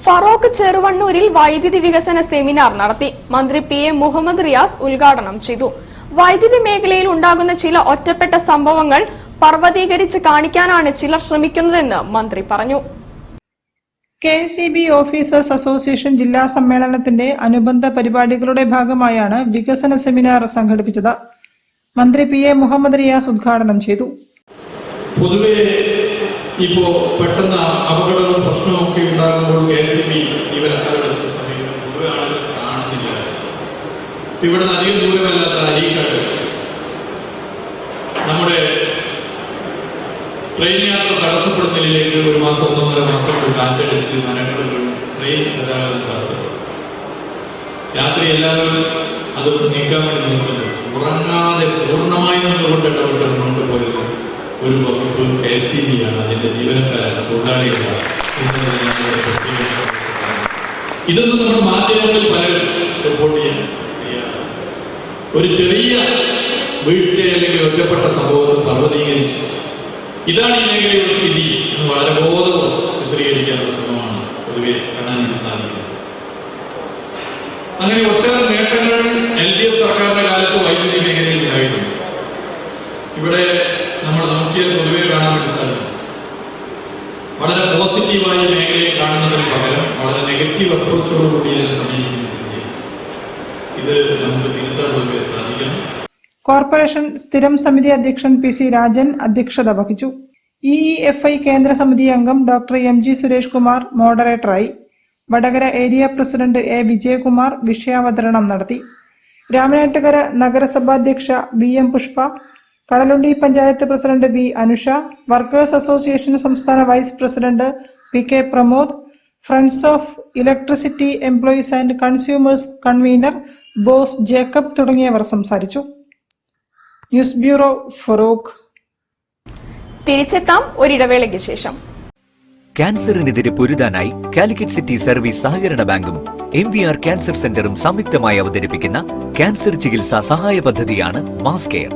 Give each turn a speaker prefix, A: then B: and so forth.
A: ഫറോക്ക് ചെറുവണ്ണൂരിൽ വൈദ്യുതി വികസന സെമിനാർ നടത്തി. മന്ത്രി PM മുഹമ്മദ് റിയാസ് ഉദ്ഘാടനം ചെയ്തു. വൈദ്യുതി മേഖലയിൽ ഉണ്ടാകുന്ന ചില ഒറ്റപ്പെട്ട സംഭവങ്ങൾ പർവ്വതീകരിച്ച് കാണിക്കാനാണ് ചിലർ ശ്രമിക്കുന്നതെന്ന് മന്ത്രി പറഞ്ഞു.
B: KSEB ഓഫീസേഴ്സ് അസോസിയേഷൻ ജില്ലാ സമ്മേളനത്തിന്റെ അനുബന്ധ പരിപാടികളുടെ ഭാഗമായാണ് വികസന സെമിനാർ സംഘടിപ്പിച്ചത്. മന്ത്രി PM മുഹമ്മദ് റിയാസ് ഉദ്ഘാടനം ചെയ്തു.
C: പൊതുവെ ഇപ്പോ പെട്ടെന്ന് അപകടവും പ്രശ്നവും ഒക്കെ ഉണ്ടാകുമ്പോൾ KSEB ജീവനക്കാരുടെ സമയം പൊതുവെ ആളുകൾ കാണുന്നില്ല. ഇവിടെ അധികം ദൂരമല്ലാത്ത അരീക്കാട് നമ്മുടെ ട്രെയിൻ യാത്ര തടസ്സപ്പെടുന്നതിലേക്ക് ഒരു മാസം 1.5 മാസം കാറ്റടിച്ച് മരങ്ങളും ട്രെയിൻ ഗതാഗതം തടസ്സപ്പെടും. രാത്രി എല്ലാവരും അത് നീക്കാൻ വേണ്ടി നോക്കുന്നു. ഉറങ്ങാതെ പൂർണ്ണമായി നിന്നുകൊണ്ട് ഇടപെട്ട് മുന്നോട്ട് പോയത് ഒരു വകുപ്പ് KSEB ആണ്. അതിന്റെ ജീവനക്കാരാണ്, തൊഴിലാളികളാണ്. ഇതൊന്നും നമ്മൾ മാധ്യമങ്ങളിൽ പലരും റിപ്പോർട്ട് ചെയ്യാൻ ഒരു ചെറിയ വീഴ്ച അല്ലെങ്കിൽ ഒറ്റപ്പെട്ട സംഭവത്തിൽ പർവ്വതീകരിച്ചു. ഇതാണ് ഈ മേഖലയുടെ സ്ഥിതി എന്ന് വളരെ ബോധവും ചിത്രീകരിക്കാനുള്ള ശ്രമമാണ് പൊതുവെ കാണാൻ വേണ്ടി സാധിക്കുന്നത്. അങ്ങനെ ഒട്ടേറെ നേട്ടങ്ങൾ LDF സർക്കാരിന്റെ കാലത്ത് വൈദ്യുതി മേഖലയിൽ ഉണ്ടായിട്ടുണ്ട്. ഇവിടെ നമ്മൾ നോക്കിയാൽ പൊതുവെ കാണാൻ വേണ്ടി സാധിക്കും. വളരെ പോസിറ്റീവായി മേഖലയെ കാണുന്നതിന് പകരം വളരെ നെഗറ്റീവ് അപ്രോച്ചോടുകൂടി ഇതിനെ സമീപിക്കുന്ന സ്ഥിതി. ഇത് നമുക്ക് തിരുത്താൻ പൊതുവെ സാധിക്കണം.
B: കോർപ്പറേഷൻ സ്ഥിരം സമിതി അധ്യക്ഷൻ PC രാജൻ അധ്യക്ഷത വഹിച്ചു. EEFI കേന്ദ്ര സമിതി അംഗം ഡോക്ടർ MG സുരേഷ് കുമാർ മോഡറേറ്ററായി. Vadakara area president A Vijayakumar വിഷയാവതരണം നടത്തി. രാമനാട്ടുകര നഗരസഭാധ്യക്ഷ VM പുഷ്പ, Kadalundi panchayat president V Anusha, workers association സംസ്ഥാന vice president PK Pramod, friends of electricity employees and consumers convener Bose Jacob തുടങ്ങിയവർ സംസാരിച്ചു. News bureau, Farook.
A: തിരിച്ചെത്താം ഒരിടവേളയ്ക്ക് ശേഷം.
D: ക്യാൻസറിനെതിരെ പൊരുതാനായി കാലിക്കറ്റ് സിറ്റി സർവീസ് സഹകരണ ബാങ്കും MVR ക്യാൻസർ സെന്ററും സംയുക്തമായി അവതരിപ്പിക്കുന്ന ക്യാൻസർ ചികിത്സാ സഹായ പദ്ധതിയാണ് മാസ് കെയർ.